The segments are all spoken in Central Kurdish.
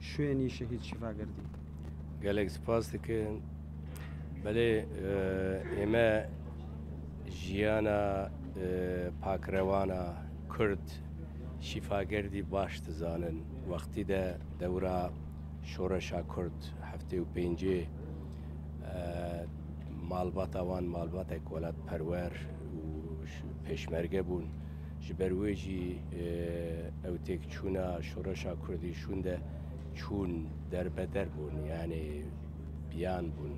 شوێنی شەهید شیفاگەردی. گەلێک سپاس دەکەن بەڵێ ئێمە ژیانە پاکرەوانە کورد شیفاگەردی باش دەزانن وەختی دەورە شۆڕەشا کورد هەفتەی و پێنجێ ماڵباتەوان ماڵباتێک وڵات پەروەر و پێشمەرگە بوون ji ber wê jî ew têkçûna şoreşa Kurdî şûn de çûn derbeder bûn yani biyan bûn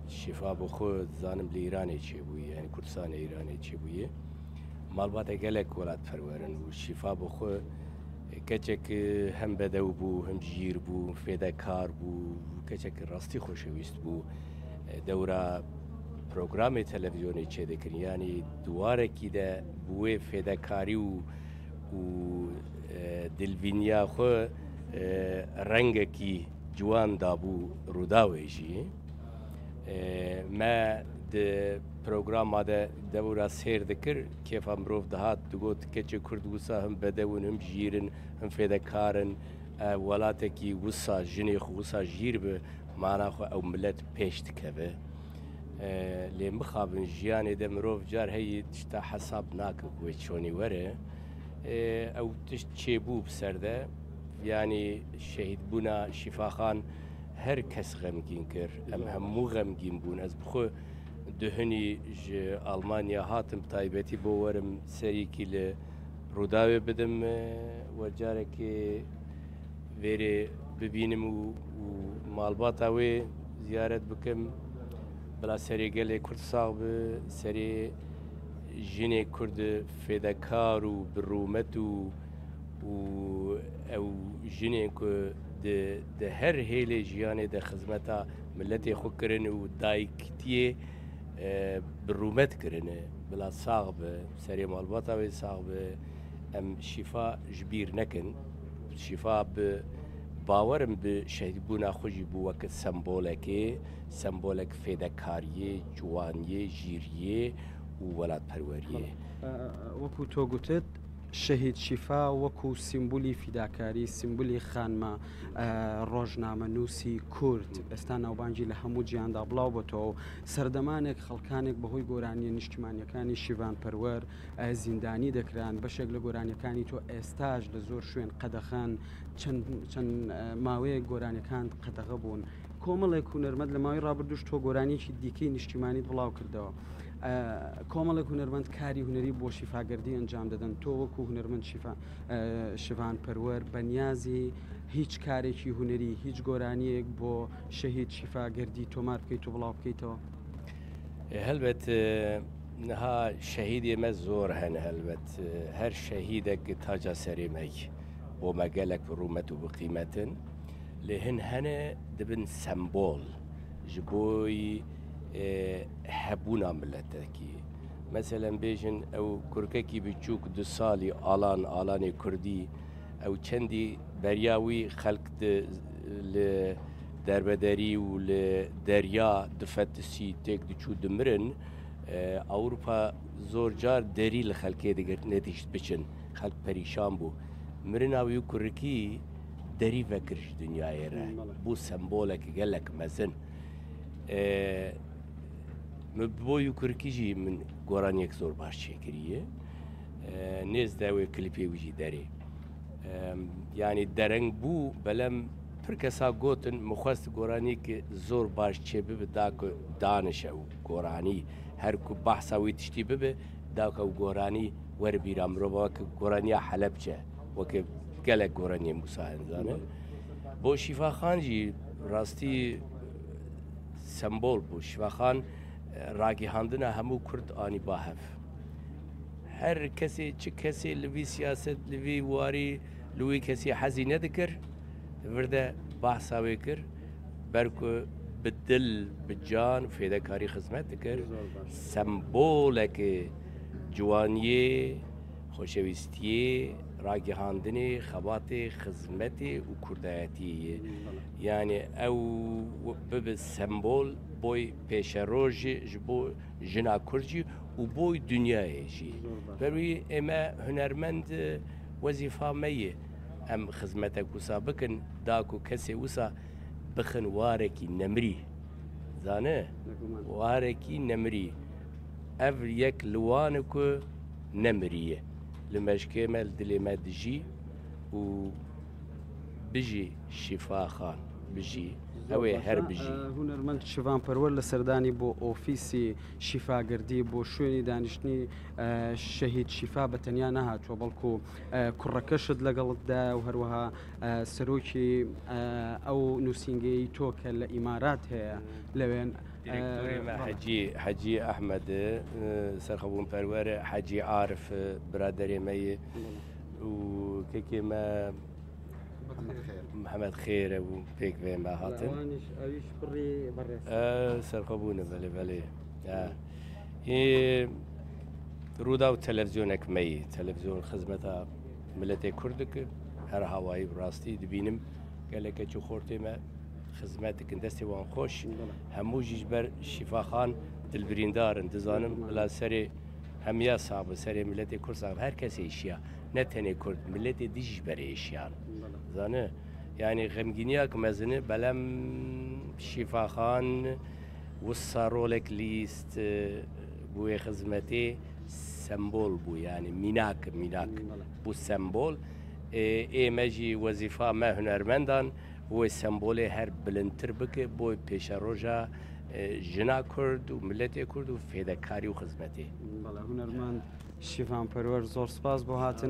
şifa bû xwe zanim li Îranê çêbûye yani Kurdistanê Îranê çêbûye malbate gelek welat perwerin û şifa bû xwe keçek hem bedew bû hem jîr bû fêdekar bû keçek rastî xoşewîst bû dewra پروگرام تلویزیونی چه دکن یعنی دواrekî de bu wê fêdekarî û dilvîniya xwe rengekî ciwan dabû rûdawê jî me di programa de dewra sêr dikir kêfa mirov dihat digot keçê Kurd wisa him bedewin him jîrin him fêdekarin welatekî wisa jinê xwe wisa jîr bi mana xwe ew millet pêş dikeve لێ بخابن ژیانێ دە مرۆڤ جار هەیە تشتا حەساب ناکە وێ چۆنی وەرە ئەو تشت چێبوو بسەردە ینی شەهید بوونا شیفاخان هەر کەس غەمگین کرد ئەم هەموو غەمگین بوون ئەس بخۆ دهنی ئەڵمانیا هاتم تایبەتی بۆ وەرم سەریکی لە ڕووداوێ بدەم وەرجارێکی وێرێ ببینم و ماڵباتە وێ زیارەت بکەم بلا سەری gelê Kurd sax bi serê jinê Kurd fêdekar û bi rûmet û ew jinê ku di her hêlê jiyanê de xizmeta milletê xwe kirin û dayîktiyê bi rûmet kirine bila sax bi serê malbata wê sax bi em şîfa ji bîr nekin şîfa bi باورم به شهیدبوونا خۆشی بوو وەکە سمبۆلێکێ سمبۆلێک فێدەکاریە جوانیە ژیریە و وەلات پەروەریە وەکو تۆ گوتت شەهید شیفا وەکو سیمبولی فیداکاری سیمبولی خانمە ڕۆژنامە نووسی کورد ئێستا ناوبانجی لە هەموو جیاندا بڵاو بۆتەوە سەردەمانێک خەڵکانێک بەهۆی گۆرانیە نیشتیمانیەکانی شیڤان پەروەر زیندانی دەکران بەشێک لە گۆرانیەکانی تۆ ئێستاش لە زۆر شوێن قەدەخان چەند ماوەیە گۆرانیەکان قەدەغە بوون کۆمەڵێک هونەرمەند لە ماوەی ڕابردوش تۆ گۆرانیەکی دیکەی نیشتیمانیت بڵاو کردەوە کۆمەڵێک هونەرمەند کاری هونەری بۆ شیفاگەردی ئەنجام دەدەن تۆ وەکو هونەرمەند شیڤان پەروەر بەنیازی هیچ کارێکی هونەری هیچ گۆرانیەک بۆ شەهید شیفاگەردی تۆمار بکەیت و بڵاو بکەیتەوە هەلبەت نها شەهیدێ مە زۆر هەن هەلبەت هەر شەهیدێک تاجا سەرێمەی بۆ مەگەلێک ڕوومەت و بقیمەتن لێ هەن هەنە دەبن سمبۆل ji بۆی هەبوونا ملەتێکی مەسەلەن بێژن ئەو کورکەکی بچووک دو ساڵی ئالانی کوردی ئەو چەندی بەریاوی خەڵک لە دەربەدەری و لە دەریا دفەتسی تێک دچوو دمرن ئەوروپا زۆر جار دەری لە خەڵکێ دەگرت نەتیشت بچن خەڵک پەریشان بوو مرناوی و کوڕکی دەری vekiriş dünyayê re bû sembolekî gelek mezin min bo Kurkî jî min goraniyek zor baş çêkiriye nêz de wê klîpê wî jî derê yani dereng bû belem pir kesa gotin min xwest goraniyekî zor baş çê bibe da ku danişe û goranî her ku behsa wî tiştî bibe da ku goranî werbîra mirova weke goraniya Helepçe weke gelek goraniyê Musa Enzane bo Şîfaxan jî rastî sembol bû Şîfaxan ragihandina hemû Kurd anî bahev her kesê çi kesê li vî siyaset li vî warî li wî kesî hezî nedikir vir de behsa wê kir ber ku bi dil bi can fêdekarî xizmet dikir sembolekê ciwaniyê xoşewîstiyê ragihandinê xebatê xizmetê û kurdayetiyê yani ew bibe sembol boy pêşerojê ji bo jina Kurd jî û boy dünyayê jî ber wî ême hunermend wezîfa me ye ئەم خزمەتە کوسا بکن داک و کەسێ وسا بخن وارێکی نەمری زانێ وارێکی نەمری ئەڤ یەک لوانە کو نەمریە لە مەشکێمە دلێمە دژی و بژی شیفاخان بژی ئەوێ هەر بژی هونەرمەند شیڤان پەروەر لە سەردانی بۆ ئۆفیسی شیفاگردی بۆ شوێنی دانیشتنی شەهید شیفا بە تەنیا نەهاتووە بەڵکو کوڕەکەشت لەگەڵتدا و هەروەها سەرۆکی ئەو نووسینگەی تۆ کە لە ئیمارات هەیە لەوێن حەجی ئەحمەد سەرخەبوون پەروەرە حەجی عارف برادەرێمەیە و کێکێمە محەممەد خێرە و پێک بێمە هاتن سەرخەبوونە بەلێ بەلێ ڕوودا و تەلەڤزیۆنێکمەی تەلەڤزیۆن خزمەتە ملەتێک کوردەکە هەر هاوایی ڕاستی دبینم گەلێکە چ خۆرتێمە خزمەتێکن دەستی وان خۆش هەمووژیش بەر شیفاخان دلبریندارن دزانم بلا سەرێ هەمیا سابە سەرێ ملەتی کورد ساب هەر کەسێ ئیشیە نەتەنێ کورد ملەتی دیژی بەرێ ئیشیان زانە یعنی غەمگینیاک مەزنە بەلەم شیفاخان وسا ڕۆلێک لیست بووێ خزمەتێ سمبۆل بوو ینی میناک بوو سمبۆل ئێمەژی وەزیفا مە هونەرمەندان بۆی سمبۆلێ هەر بلندتر بکە بۆی پێشە ڕۆژە ژنا کورد و ملەتێ کورد و فێدەکاری و خزمەتێ هونەرمەند شیڤان پەروەر زۆر سپاس بۆ هاتن